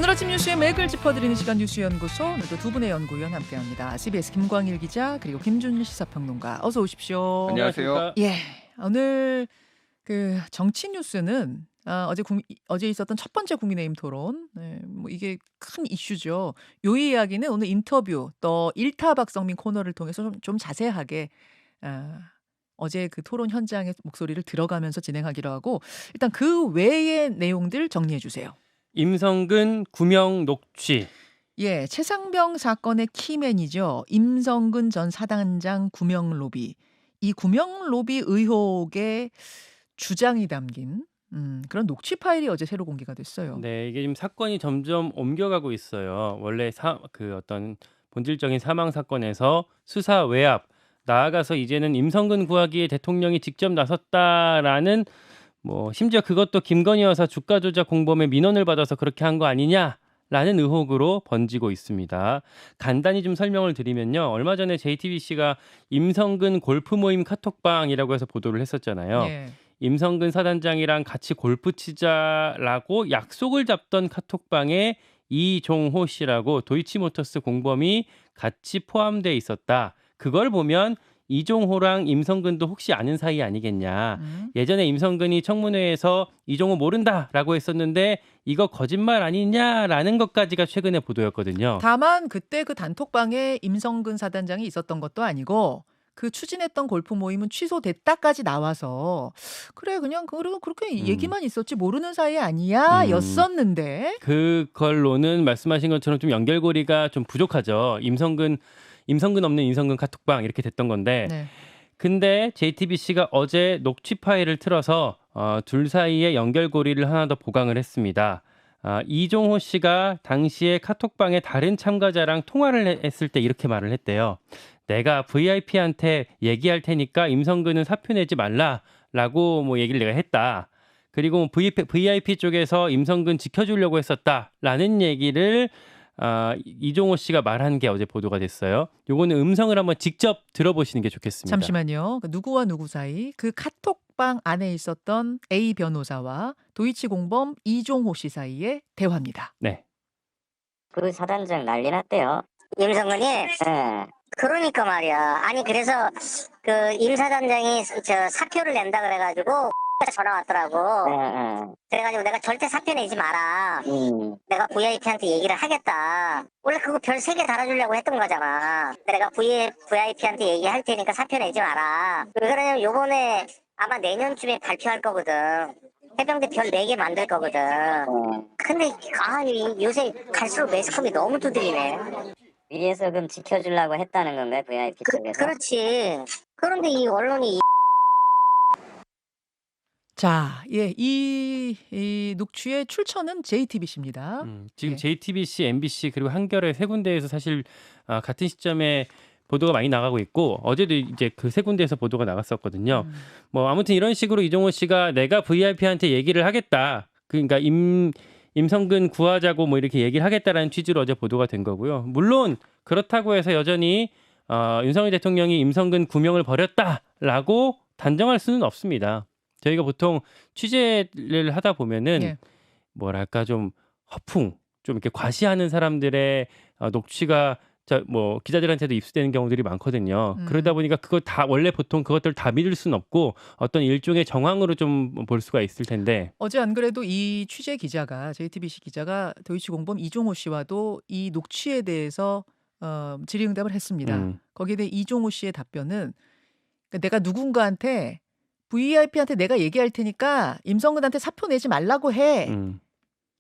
오늘 아침 뉴스의 맥을 짚어드리는 시간 뉴스연구소. 오늘도 두 분의 연구위원 함께합니다. CBS 김광일 기자 그리고 김준일 시사평론가 어서 오십시오. 안녕하세요. 예, 오늘 그 정치 뉴스는 어제 있었던 첫 번째 국민의힘 토론. 네, 뭐 이게 큰 이슈죠. 요 이야기는 오늘 인터뷰 또 일타박성민 코너를 통해서 좀 자세하게 어제 그 토론 현장의 목소리를 들어가면서 진행하기로 하고, 일단 그 외의 내용들 정리해 주세요. 임성근 구명 녹취. 예, 최상병 사건의 키맨이죠. 임성근 전 사단장 구명 로비. 이 구명 로비 의혹의 주장이 담긴 그런 녹취 파일이 어제 새로 공개가 됐어요. 네, 이게 지금 사건이 점점 옮겨가고 있어요. 원래 그 어떤 본질적인 사망 사건에서 수사 외압, 나아가서 이제는 임성근 구하기에 대통령이 직접 나섰다라는, 뭐 심지어 그것도 김건희 여사 주가 조작 공범의 민원을 받아서 그렇게 한 거 아니냐라는 의혹으로 번지고 있습니다. 간단히 좀 설명을 드리면요. 얼마 전에 JTBC가 임성근 골프 모임 카톡방이라고 해서 보도를 했었잖아요. 예. 임성근 사단장이랑 같이 골프 치자라고 약속을 잡던 카톡방에 이종호 씨라고 도이치모터스 공범이 같이 포함돼 있었다. 그걸 보면 이종호랑 임성근도 혹시 아는 사이 아니겠냐. 예전에 임성근이 청문회에서 이종호 모른다라고 했었는데 이거 거짓말 아니냐라는 것까지가 최근에 보도였거든요. 다만 그때 그 단톡방에 임성근 사단장이 있었던 것도 아니고 그 추진했던 골프 모임은 취소됐다까지 나와서 그래 그냥 그렇게 얘기만 있었지 모르는 사이 아니야 였었는데, 그걸로는 말씀하신 것처럼 좀 연결고리가 좀 부족하죠. 임성근 없는 임성근 카톡방 이렇게 됐던 건데, 네. 근데 JTBC가 어제 녹취 파일을 틀어서 둘 사이의 연결고리를 하나 더 보강을 했습니다. 이종호 씨가 당시에 카톡방의 다른 참가자랑 통화를 했을 때 이렇게 말을 했대요. 내가 VIP한테 얘기할 테니까 임성근은 사표 내지 말라라고 뭐 얘기를 내가 했다. 그리고 VIP 쪽에서 임성근 지켜주려고 했었다라는 얘기를 이종호 씨가 말한 게 어제 보도가 됐어요. 요거는 음성을 한번 직접 들어보시는 게 좋겠습니다. 잠시만요. 그 누구와 누구 사이, 그 카톡방 안에 있었던 A 변호사와 도이치 공범 이종호 씨 사이의 대화입니다. 네. 그 사단장 난리 났대요. 임성근이. 그러니까 말이야. 아니 그래서 그 임 사단장이 저 사표를 낸다 그래가지고 전화 왔더라고. 그래가지고 내가 절대 사표 내지 마라. 내가 VIP한테 얘기를 하겠다. 원래 그거 별 3개 달아주려고 했던 거잖아. 내가 VIP한테 얘기할 테니까 사표 내지 마라. 왜 그러냐면 요번에 아마 내년쯤에 발표할 거거든. 해병대 별 4개 만들 거거든. 근데 요새 갈수록 매스컴이 너무 두드리네. 위에서 그럼 지켜주려고 했다는 건가요? VIP 쪽에서? 그렇지. 그런데 이 언론이 자, 예, 이 녹취의 출처는 JTBC입니다. 지금 예. JTBC, MBC 그리고 한겨레 세 군데에서 사실 같은 시점에 보도가 많이 나가고 있고, 어제도 이제 그 세 군데에서 보도가 나갔었거든요. 뭐 아무튼 이런 식으로 이종호 씨가 내가 VIP한테 얘기를 하겠다. 그러니까 임성근 구하자고 뭐 이렇게 얘기를 하겠다라는 취지로 어제 보도가 된 거고요. 물론 그렇다고 해서 여전히 윤석열 대통령이 임성근 구명을 벌였다라고 단정할 수는 없습니다. 저희가 보통 취재를 하다 보면은 예. 뭐랄까 좀 허풍, 좀 이렇게 과시하는 사람들의 녹취가 뭐 기자들한테도 입수되는 경우들이 많거든요. 그러다 보니까 그거 다 원래 보통 그것들 다 믿을 수는 없고 어떤 일종의 정황으로 좀 볼 수가 있을 텐데, 어제 안 그래도 이 취재 기자가, JTBC 기자가 도이치공범 이종호 씨와도 이 녹취에 대해서 질의응답을 했습니다. 거기에 대해 이종호 씨의 답변은, 그러니까 내가 누군가한테 VIP한테 내가 얘기할 테니까 임성근한테 사표 내지 말라고 해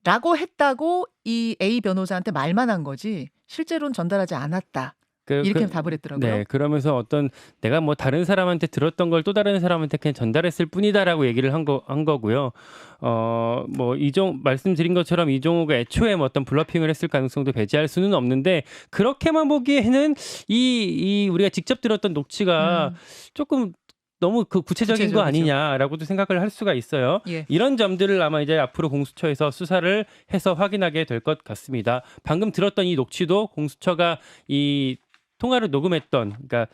라고 했다고 이 A 변호사한테 말만 한 거지 실제로는 전달하지 않았다. 이렇게 답을 했더라고요. 네, 그러면서 어떤 내가 뭐 다른 사람한테 들었던 걸 또 다른 사람한테 그냥 전달했을 뿐이다라고 얘기를 한 거고요. 뭐 말씀드린 것처럼 이종호가 애초에 뭐 어떤 블러핑을 했을 가능성도 배제할 수는 없는데, 그렇게만 보기에는 이 우리가 직접 들었던 녹취가 조금 너무 구체적인 거 아니냐라고도 생각을 할 수가 있어요. 예. 이런 점들을 아마 이제 앞으로 공수처에서 수사를 해서 확인하게 될 것 같습니다. 방금 들었던 이 녹취도 공수처가 이 통화를 녹음했던, 그러니까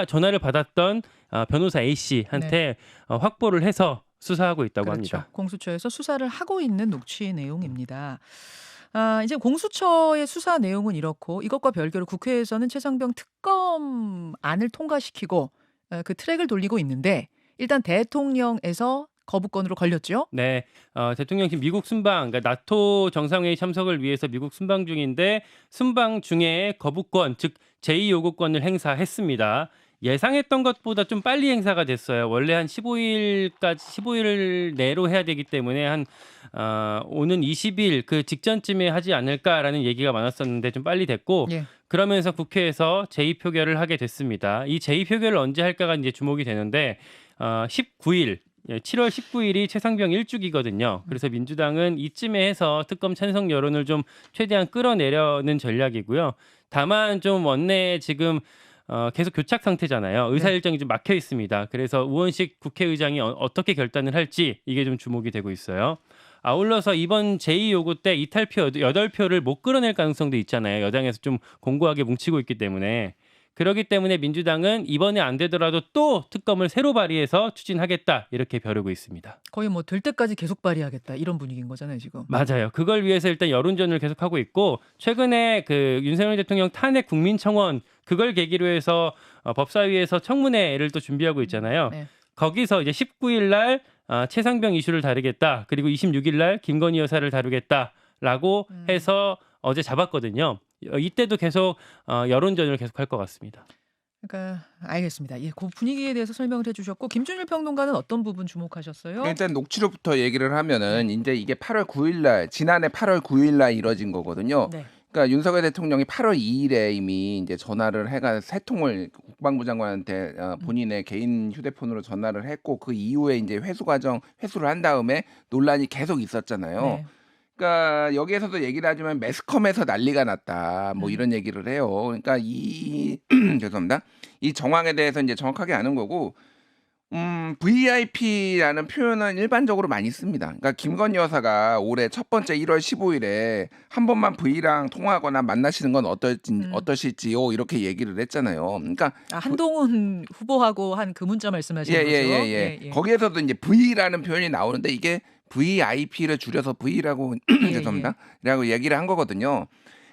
전화를 받았던 변호사 A 씨한테 확보를 해서 수사하고 있다고 그렇죠. 합니다. 공수처에서 수사를 하고 있는 녹취 내용입니다. 이제 공수처의 수사 내용은 이렇고 이것과 별개로 국회에서는 최상병 특검안을 통과시키고 그 트랙을 돌리고 있는데 일단 대통령에서 거부권으로 걸렸죠. 네, 대통령이 미국 순방, 그러니까 나토 정상회의 참석을 위해서 미국 순방 중인데 순방 중에 거부권, 즉 제2 요구권을 행사했습니다. 예상했던 것보다 좀 빨리 행사가 됐어요. 원래 한 15일 내로 해야 되기 때문에 오는 20일 그 직전쯤에 하지 않을까라는 얘기가 많았었는데 좀 빨리 됐고 예. 그러면서 국회에서 제2 표결을 하게 됐습니다. 이 제2 표결을 언제 할까가 이제 주목이 되는데 19일 7월 19일이 최상병 1주기거든요. 그래서 민주당은 이쯤에 해서 특검 찬성 여론을 좀 최대한 끌어내려는 전략이고요. 다만 좀 원내에 지금 계속 교착 상태잖아요. 의사 네. 일정이 좀 막혀 있습니다. 그래서 우원식 국회의장이 어떻게 결단을 할지 이게 좀 주목이 되고 있어요. 아울러서 이번 제2 요구 때 이탈표 8표를 못 끌어낼 가능성도 있잖아요. 여당에서 좀 공고하게 뭉치고 있기 때문에. 그렇기 때문에 민주당은 이번에 안 되더라도 또 특검을 새로 발의해서 추진하겠다 이렇게 벼르고 있습니다. 거의 뭐 될 때까지 계속 발의하겠다 이런 분위기인 거잖아요 지금. 맞아요. 그걸 위해서 일단 여론전을 계속하고 있고 최근에 그 윤석열 대통령 탄핵 국민청원 그걸 계기로 해서 법사위에서 청문회를 또 준비하고 있잖아요. 네. 거기서 이제 19일 날 최상병 이슈를 다루겠다. 그리고 26일 날 김건희 여사를 다루겠다라고 해서 어제 잡았거든요. 이때도 계속 여론전을 계속할 것 같습니다. 그러니까 알겠습니다. 예, 그 분위기에 대해서 설명을 해주셨고 김준일 평론가는 어떤 부분 주목하셨어요? 일단 녹취록부터 얘기를 하면은 이제 이게 8월 9일 날 지난해 8월 9일 날 이뤄진 거거든요. 네. 그러니까 윤석열 대통령이 8월 2일에 이미 이제 전화를 해가 세 통을 국방부 장관한테 본인의 개인 휴대폰으로 전화를 했고 그 이후에 이제 회수를 한 다음에 논란이 계속 있었잖아요. 네. 그러니까 여기에서도 얘기를 하지만 매스컴에서 난리가 났다. 뭐 이런 얘기를 해요. 그러니까 죄송합니다. 이 정황에 대해서 이제 정확하게 아는 거고 VIP라는 표현은 일반적으로 많이 씁니다. 그러니까 김건희 여사가 올해 첫 번째 1월 15일에 한 번만 V랑 통화하거나 만나시는 건 어떠실지요? 이렇게 얘기를 했잖아요. 그러니까 한동훈 후보하고 한 그 문자 말씀하시는 거죠? 예. 거기에서도 이제 V라는 표현이 나오는데 이게 VIP를 줄여서 V라고 죄송합니다. 라고 얘기를 한 거거든요.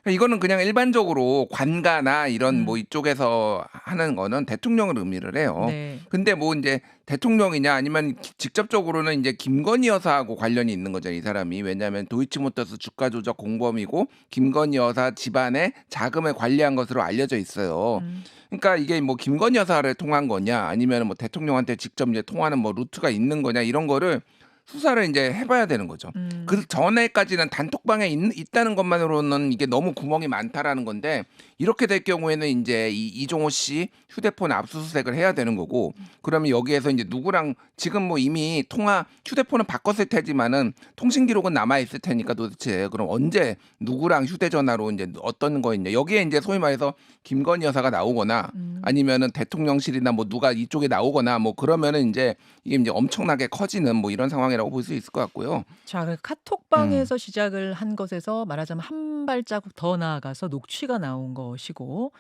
이거는 그냥 일반적으로 관가나 이런 뭐 이쪽에서 하는 거는 대통령을 의미를 해요. 네. 근데 뭐 이제 대통령이냐 아니면 직접적으로는 이제 김건희 여사하고 관련이 있는 거죠, 이 사람이. 왜냐하면 도이치모터스 주가 조작 공범이고 김건희 여사 집안의 자금을 관리한 것으로 알려져 있어요. 그러니까 이게 뭐 김건희 여사를 통한 거냐 아니면 뭐 대통령한테 직접 이제 통하는 뭐 루트가 있는 거냐 이런 거를 수사를 이제 해봐야 되는 거죠. 그 전에까지는 단톡방에 있다는 것만으로는 이게 너무 구멍이 많다라는 건데 이렇게 될 경우에는 이제 이종호 씨 휴대폰 압수수색을 해야 되는 거고 그러면 여기에서 이제 누구랑 지금 뭐 이미 휴대폰은 바꿨을 테지만은 통신 기록은 남아 있을 테니까 도대체 그럼 언제 누구랑 휴대전화로 이제 어떤 거있냐 여기에 이제 소위 말해서 김건희 여사가 나오거나 아니면은 대통령실이나 뭐 누가 이쪽에 나오거나 뭐 그러면은 이제 이게 이제 엄청나게 커지는 뭐 이런 상황이라고 볼 수 있을 것 같고요. 자, 그 카톡방에서 시작을 한 것에서 말하자면 한 발자국 더 나아가서 녹취가 나온 것이고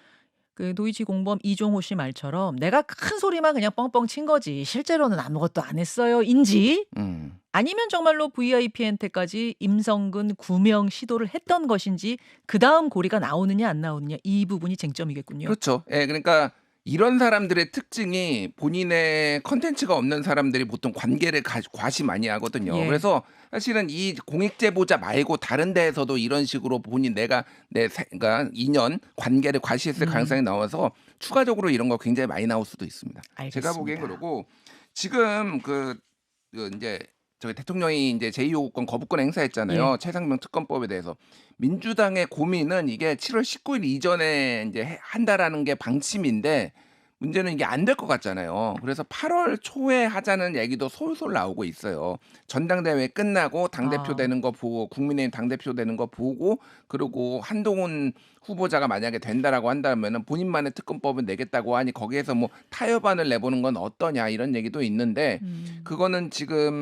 그 도이치 공범 이종호 씨 말처럼 내가 큰 소리만 그냥 뻥뻥 친 거지 실제로는 아무것도 안 했어요인지 아니면 정말로 VIP한테까지 임성근 구명 시도를 했던 것인지 그 다음 고리가 나오느냐 안 나오느냐 이 부분이 쟁점이겠군요. 그렇죠. 예, 그러니까 이런 사람들의 특징이 본인의 컨텐츠가 없는 사람들이 보통 관계를 과시 많이 하거든요. 예. 그래서 사실은 이 공익제보자 말고 다른 데에서도 이런 식으로 그러니까 인연 관계를 과시했을 가능성이 나와서 추가적으로 이런 거 굉장히 많이 나올 수도 있습니다. 알겠습니다. 제가 보기엔 그러고 지금 이제 저희 대통령이 이제 제2요구권 거부권 행사했잖아요. 최상병 특검법에 대해서 민주당의 고민은 이게 7월 19일 이전에 이제 한다라는 게 방침인데 문제는 이게 안 될 것 같잖아요. 그래서 8월 초에 하자는 얘기도 솔솔 나오고 있어요. 전당대회 끝나고 당대표 되는 거 보고 국민의힘 당대표 되는 거 보고 그리고 한동훈 후보자가 만약에 된다라고 한다면은 본인만의 특검법을 내겠다고 하니 거기에서 뭐 타협안을 내보는 건 어떠냐 이런 얘기도 있는데 그거는 지금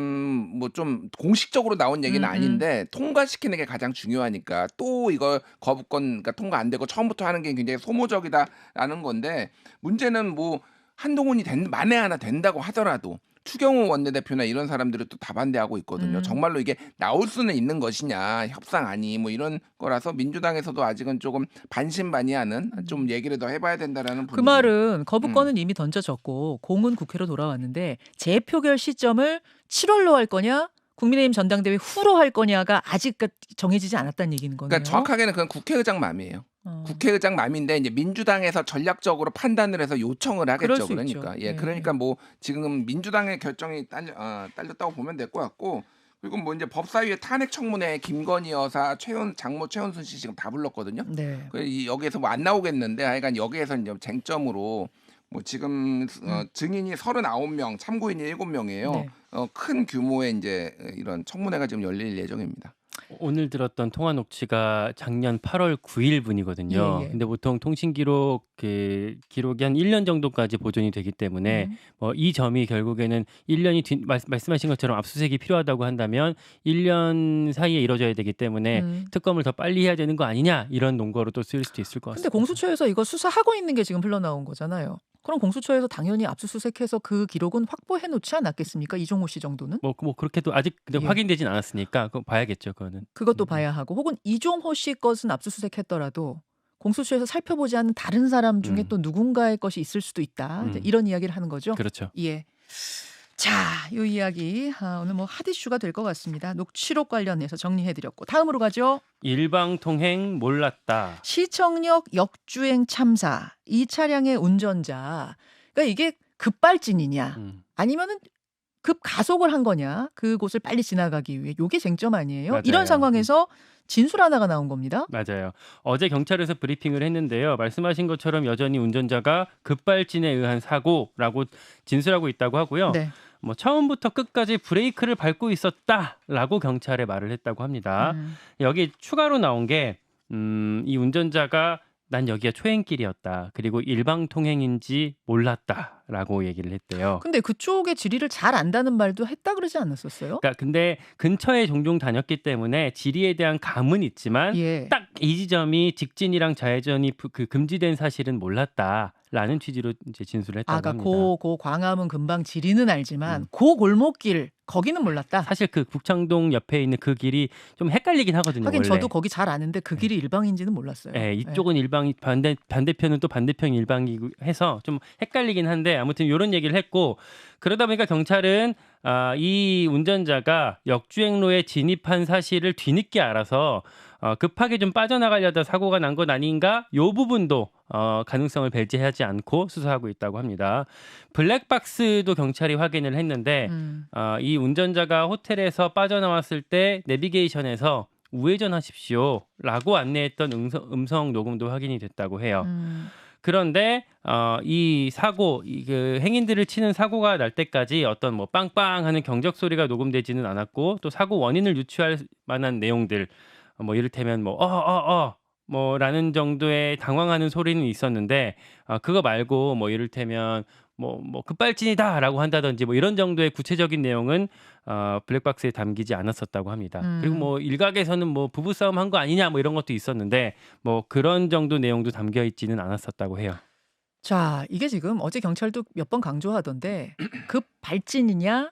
뭐 좀 공식적으로 나온 얘기는 아닌데 통과시키는 게 가장 중요하니까 또 이거 거부권 그러니까 통과 안 되고 처음부터 하는 게 굉장히 소모적이다라는 건데 문제는 뭐 한동훈이 만에 하나 된다고 하더라도 추경호 원내대표나 이런 사람들이 또 다 반대하고 있거든요. 정말로 이게 나올 수는 있는 것이냐, 협상안이 뭐 이런 거라서 민주당에서도 아직은 조금 반신반의하는 좀 얘기를 더 해봐야 된다라는 그 분위기. 말은 거부권은 이미 던져졌고 공은 국회로 돌아왔는데 재표결 시점을 7월로 할 거냐 국민의힘 전당대회 후로 할 거냐가 아직 정해지지 않았다는 얘기는 거네요. 그러니까 정확하게는 그건 국회의장 맘이에요. 국회의장 맘인데 이제 민주당에서 전략적으로 판단을 해서 요청을 그럴 하겠죠. 수 그러니까 있죠. 예. 그러니까 뭐 지금 민주당의 결정이 딸렸다고 보면 될 것 같고 그리고 뭐 이제 법사위의 탄핵 청문회 김건희 여사, 장모 최은순 씨 지금 다 불렀거든요. 네. 여기에서 뭐 안 나오겠는데 하여간 여기에서 이제 쟁점으로 뭐 지금 증인이 39명, 참고인이 7명이에요. 네. 큰 규모의 이제 이런 청문회가 지금 열릴 예정입니다. 오늘 들었던 통화 녹취가 작년 8월 9일 분이거든요. 예, 예. 근데 보통 통신 기록 기록이 한 1년 정도까지 보존이 되기 때문에 이 점이 결국에는 1년이 말씀하신 것처럼 압수수색이 필요하다고 한다면 1년 사이에 이루어져야 되기 때문에 특검을 더 빨리 해야 되는 거 아니냐 이런 논거로 또 쓰일 수도 있을 것 근데 같습니다. 공수처에서 이거 수사하고 있는 게 지금 흘러나온 거잖아요. 그럼 공수처에서 당연히 압수수색해서 그 기록은 확보해 놓지 않았겠습니까? 이종호 씨 정도는? 뭐 그렇게도 아직 근데 예. 확인되진 않았으니까 그거 봐야겠죠. 그거는. 그것도 봐야 하고 혹은 이종호 씨 것은 압수수색했더라도 공수처에서 살펴보지 않은 다른 사람 중에 또 누군가의 것이 있을 수도 있다. 이제 이런 이야기를 하는 거죠. 그렇죠. 예. 자, 이 이야기 오늘 뭐 핫이슈가 될 것 같습니다. 녹취록 관련해서 정리해드렸고 다음으로 가죠. 일방통행 몰랐다. 시청역 역주행 참사. 이 차량의 운전자. 그러니까 이게 급발진이냐 아니면은 급 가속을 한 거냐. 그곳을 빨리 지나가기 위해. 이게 쟁점 아니에요. 맞아요. 이런 상황에서 진술 하나가 나온 겁니다. 맞아요. 어제 경찰에서 브리핑을 했는데요. 말씀하신 것처럼 여전히 운전자가 급발진에 의한 사고라고 진술하고 있다고 하고요. 네. 뭐 처음부터 끝까지 브레이크를 밟고 있었다라고 경찰에 말을 했다고 합니다. 여기 추가로 나온 게 이 운전자가 난 여기가 초행길이었다. 그리고 일방통행인지 몰랐다라고 얘기를 했대요. 근데 그쪽의 지리를 잘 안다는 말도 했다 그러지 않았었어요? 그러니까 근데 근처에 종종 다녔기 때문에 지리에 대한 감은 있지만 예. 딱 이 지점이 직진이랑 좌회전이 금지된 사실은 몰랐다라는 취지로 이제 진술을 했다고 아까 합니다. 고 광화문 근방 지리는 알지만 고 골목길 거기는 몰랐다. 사실 그 북창동 옆에 있는 그 길이 좀 헷갈리긴 하거든요. 하긴 원래. 저도 거기 잘 아는데 그 길이 일방인지는 몰랐어요. 네, 이쪽은 일방이 반대편은 또 반대편 일방이고 해서 좀 헷갈리긴 한데 아무튼 이런 얘기를 했고 그러다 보니까 경찰은 이 운전자가 역주행로에 진입한 사실을 뒤늦게 알아서 급하게 좀 빠져나가려다 사고가 난 것 아닌가? 이 부분도 가능성을 배제하지 않고 수사하고 있다고 합니다. 블랙박스도 경찰이 확인을 했는데 이 운전자가 호텔에서 빠져나왔을 때 내비게이션에서 우회전하십시오라고 안내했던 음성 녹음도 확인이 됐다고 해요. 그런데 이 사고, 그 행인들을 치는 사고가 날 때까지 어떤 뭐 빵빵하는 경적 소리가 녹음되지는 않았고 또 사고 원인을 유추할 만한 내용들, 뭐 이를테면 뭐라는 정도의 당황하는 소리는 있었는데 그거 말고 뭐 이를테면 뭐 급발진이다라고 한다든지 뭐 이런 정도의 구체적인 내용은 블랙박스에 담기지 않았었다고 합니다. 그리고 뭐 일각에서는 뭐 부부싸움 한 거 아니냐 뭐 이런 것도 있었는데 뭐 그런 정도 내용도 담겨 있지는 않았었다고 해요. 자, 이게 지금 어제 경찰도 몇 번 강조하던데 급발진이냐라고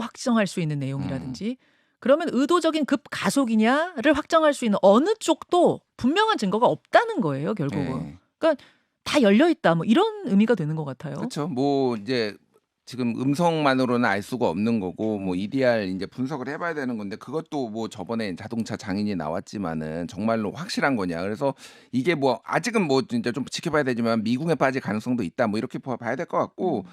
확정할 수 있는 내용이라든지 그러면 의도적인 급가속이냐를 확정할 수 있는 어느 쪽도 분명한 증거가 없다는 거예요, 결국은. 그러니까 다 열려 있다. 뭐 이런 의미가 되는 것 같아요. 그렇죠. 뭐 이제 지금 음성만으로는 알 수가 없는 거고 뭐 EDR 이제 분석을 해봐야 되는 건데 그것도 뭐 저번에 자동차 장인이 나왔지만은 정말로 확실한 거냐. 그래서 이게 뭐 아직은 뭐 진짜 좀 지켜봐야 되지만 미궁에 빠질 가능성도 있다. 뭐 이렇게 봐야 될 것 같고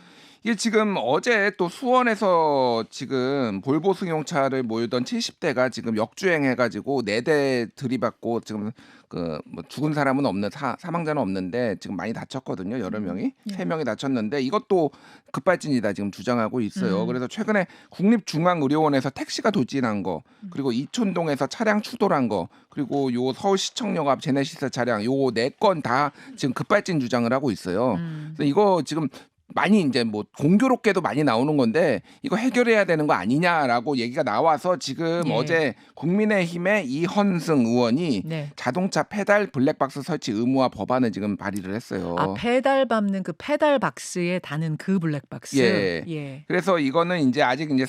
이게 지금 어제 또 수원에서 지금 볼보 승용차를 몰던 70대가 지금 역주행해가지고 4대 들이받고 지금 그 뭐 죽은 사람은 없는 사망자는 없는데 지금 많이 다쳤거든요. 여러 명이 3명이 다쳤는데 이것도 급발진이다 지금 주장하고 있어요. 그래서 최근에 국립중앙의료원에서 택시가 돌진한 거 그리고 이촌동에서 차량 추돌한 거 그리고 요 서울시청역 앞 제네시스 차량 요 4건 다 지금 급발진 주장을 하고 있어요. 그래서 이거 지금 많이 이제 뭐 공교롭게도 많이 나오는 건데 이거 해결해야 되는 거 아니냐라고 얘기가 나와서 지금 예. 어제 국민의힘의 이헌승 의원이 네. 자동차 페달 블랙박스 설치 의무화 법안을 지금 발의를 했어요. 아, 페달 밟는 그 페달 박스에 다는 그 블랙박스. 예. 예. 그래서 이거는 이제 아직 이제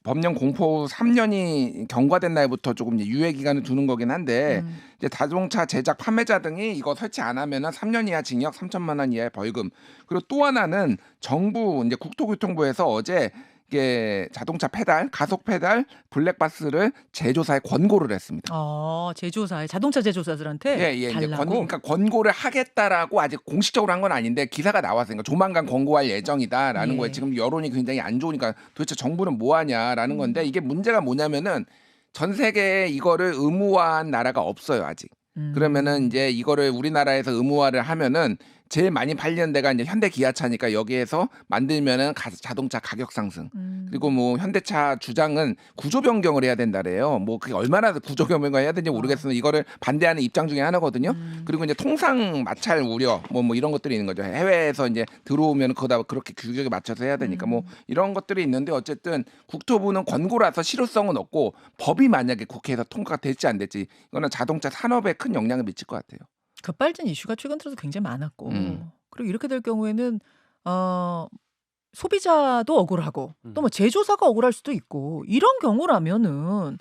법령 공포 3년이 경과된 날부터 조금 이제 유예 기간을 두는 거긴 한데 이제 자동차 제작 판매자 등이 이거 설치 안 하면은 3년 이하 징역 3천만 원 이하의 벌금. 그리고 또 하나는 정부 이제 국토교통부에서 어제 이게 자동차 페달, 가속 페달 블랙박스를 제조사에 권고를 했습니다. 제조사에 자동차 제조사들한테 예, 이제 달라고. 그러니까 권고를 하겠다라고 아직 공식적으로 한 건 아닌데 기사가 나왔으니까 조만간 권고할 예정이다라는 예. 거예요. 지금 여론이 굉장히 안 좋으니까 도대체 정부는 뭐 하냐라는 건데 이게 문제가 뭐냐면은 전 세계에 이거를 의무화한 나라가 없어요, 아직. 그러면은 이제 이거를 우리나라에서 의무화를 하면은 제일 많이 팔리는 데가 이제 현대 기아차니까 여기에서 만들면은 자동차 가격 상승. 그리고 뭐 현대차 주장은 구조 변경을 해야 된다래요. 뭐 그게 얼마나 구조 변경을 해야 되는지 모르겠으나 이거를 반대하는 입장 중에 하나거든요. 그리고 이제 통상 마찰 우려 뭐 이런 것들이 있는 거죠. 해외에서 이제 들어오면 그거다 그렇게 규격에 맞춰서 해야 되니까 뭐 이런 것들이 있는데 어쨌든 국토부는 권고라서 실효성은 없고 법이 만약에 국회에서 통과가 될지 안 될지 이거는 자동차 산업에 큰 영향을 미칠 것 같아요. 급발진 이슈가 최근 들어서 굉장히 많았고 그리고 이렇게 될 경우에는 소비자도 억울하고 또 뭐 제조사가 억울할 수도 있고 이런 경우라면은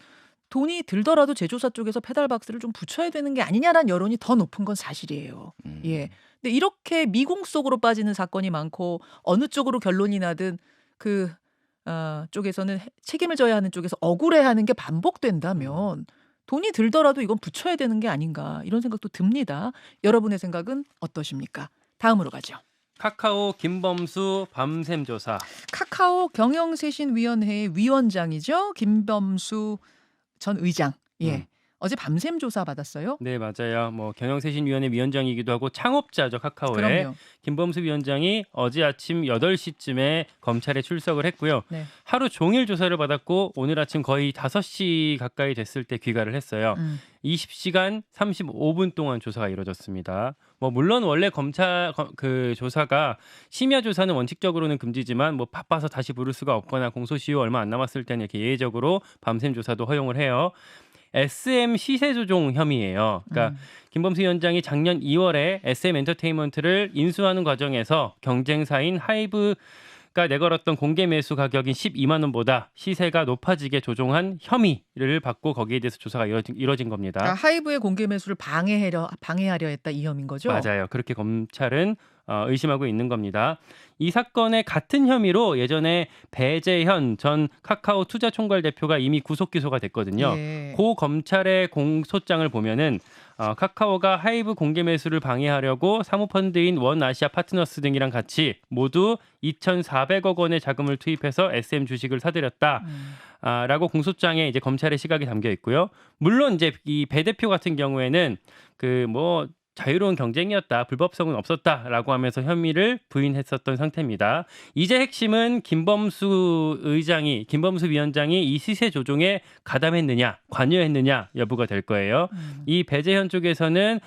돈이 들더라도 제조사 쪽에서 페달 박스를 좀 붙여야 되는 게 아니냐라는 여론이 더 높은 건 사실이에요. 예. 근데 이렇게 미공 속으로 빠지는 사건이 많고 어느 쪽으로 결론이 나든 그 쪽에서는 책임을 져야 하는 쪽에서 억울해하는 게 반복된다면 돈이 들더라도 이건 붙여야 되는 게 아닌가 이런 생각도 듭니다. 여러분의 생각은 어떠십니까? 다음으로 가죠. 카카오 김범수 밤샘 조사. 카카오 경영쇄신위원회의 위원장이죠. 김범수 전 의장. 예. 어제 밤샘 조사 받았어요. 네, 맞아요. 뭐 경영쇄신위원회 위원장이기도 하고 창업자죠, 카카오의. 그럼요. 김범수 위원장이 어제 아침 8시쯤에 검찰에 출석을 했고요. 네. 하루 종일 조사를 받았고 오늘 아침 거의 5시 가까이 됐을 때 귀가를 했어요. 20시간 35분 동안 조사가 이루어졌습니다. 뭐 물론 원래 검찰 그 조사가 심야 조사는 원칙적으로는 금지지만 뭐 바빠서 다시 부를 수가 없거나 공소시효 얼마 안 남았을 때는 이렇게 예외적으로 밤샘 조사도 허용을 해요. SM 시세 조종 혐의예요. 그러니까 김범수 위원장이 작년 2월에 SM 엔터테인먼트를 인수하는 과정에서 경쟁사인 하이브가 내걸었던 공개 매수 가격인 12만 원보다 시세가 높아지게 조종한 혐의를 받고 거기에 대해서 조사가 이뤄진 겁니다. 그러니까 하이브의 공개 매수를 방해하려 했다 이 혐의인 거죠? 맞아요. 그렇게 검찰은 의심하고 있는 겁니다. 이 사건의 같은 혐의로 예전에 배재현 전 카카오 투자총괄 대표가 이미 구속 기소가 됐거든요. 예. 고 검찰의 공소장을 보면은 카카오가 하이브 공개 매수를 방해하려고 사모펀드인 원아시아 파트너스 등이랑 같이 모두 2,400억 원의 자금을 투입해서 SM 주식을 사들였다. 라고 공소장에 이제 검찰의 시각이 담겨 있고요. 물론 이제 이 배 대표 같은 경우에는 그 뭐 자유로운 경쟁이었다, 불법성은 없었다라고 하면서 혐의를 부인했었던 상태입니다. 이제 핵심은 김범수 위원장이 이 시세 조종에 가담했느냐, 관여했느냐 여부가 될 거예요. 이 배재현 쪽에서는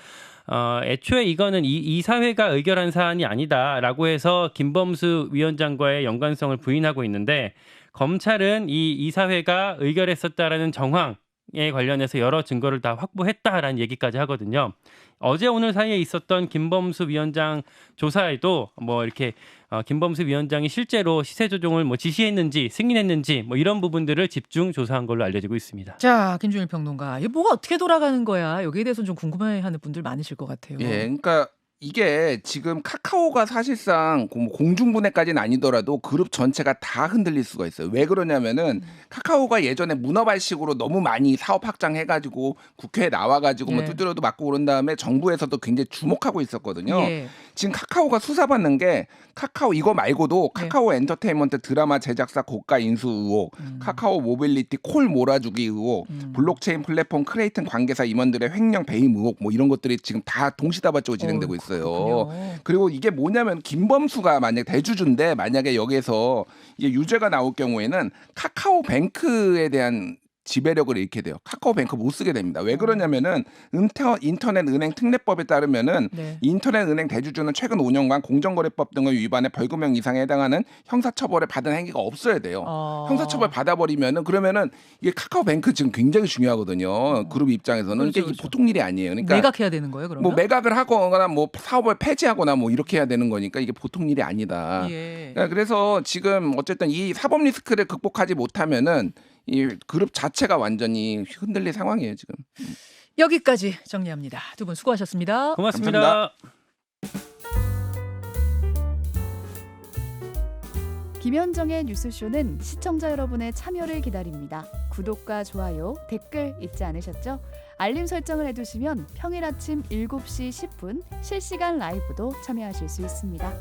애초에 이거는 이사회가 의결한 사안이 아니다라고 해서 김범수 위원장과의 연관성을 부인하고 있는데 검찰은 이 이사회가 의결했었다라는 정황에 관련해서 여러 증거를 다 확보했다라는 얘기까지 하거든요. 어제 오늘 사이에 있었던 김범수 위원장 조사에도 뭐 이렇게 김범수 위원장이 실제로 시세 조종을 뭐 지시했는지 승인했는지 뭐 이런 부분들을 집중 조사한 걸로 알려지고 있습니다. 자, 김준일 평론가. 이게 뭐가 어떻게 돌아가는 거야? 여기에 대해서는 좀 궁금해하는 분들 많으실 것 같아요. 예, 그러니까 이게 지금 카카오가 사실상 공중분해까지는 아니더라도 그룹 전체가 다 흔들릴 수가 있어요. 왜 그러냐면은 카카오가 예전에 문어발식으로 너무 많이 사업 확장해가지고 국회에 나와가지고 뭐 예. 두드려도 맞고 그런 다음에 정부에서도 굉장히 주목하고 있었거든요. 예. 지금 카카오가 수사받는 게 카카오 이거 말고도 카카오 엔터테인먼트 드라마 제작사 고가 인수 의혹, 카카오 모빌리티 콜 몰아주기 의혹, 블록체인 플랫폼 크레이튼 관계사 임원들의 횡령 배임 의혹 뭐 이런 것들이 지금 다 동시다발적으로 진행되고 있어요. 그렇군요. 그리고 이게 뭐냐면 김범수가 만약 대주주인데 만약에 여기에서 이게 유죄가 나올 경우에는 카카오뱅크에 대한 지배력을 잃게 돼요. 카카오뱅크 못 쓰게 됩니다. 왜 그러냐면은 인터넷 은행 특례법에 따르면은 네. 인터넷 은행 대주주는 최근 5년간 공정거래법 등을 위반해 벌금형 이상에 해당하는 형사처벌을 받은 행위가 없어야 돼요. 형사처벌 받아버리면은 그러면은 이게 카카오뱅크 지금 굉장히 중요하거든요. 그룹 입장에서는 그렇죠, 이게 그렇죠. 보통 일이 아니에요. 그러니까 매각해야 되는 거예요, 그러면? 뭐 매각을 하거나 뭐 사업을 폐지하거나 뭐 이렇게 해야 되는 거니까 이게 보통 일이 아니다. 예. 그래서 지금 어쨌든 이 사법 리스크를 극복하지 못하면은 이 그룹 자체가 완전히 흔들릴 상황이에요 지금. 여기까지 정리합니다. 두 분 수고하셨습니다. 고맙습니다. 감사합니다. 김현정의 뉴스쇼는 시청자 여러분의 참여를 기다립니다. 구독과 좋아요, 댓글 잊지 않으셨죠? 알림 설정을 해두시면 평일 아침 7시 10분 실시간 라이브도 참여하실 수 있습니다.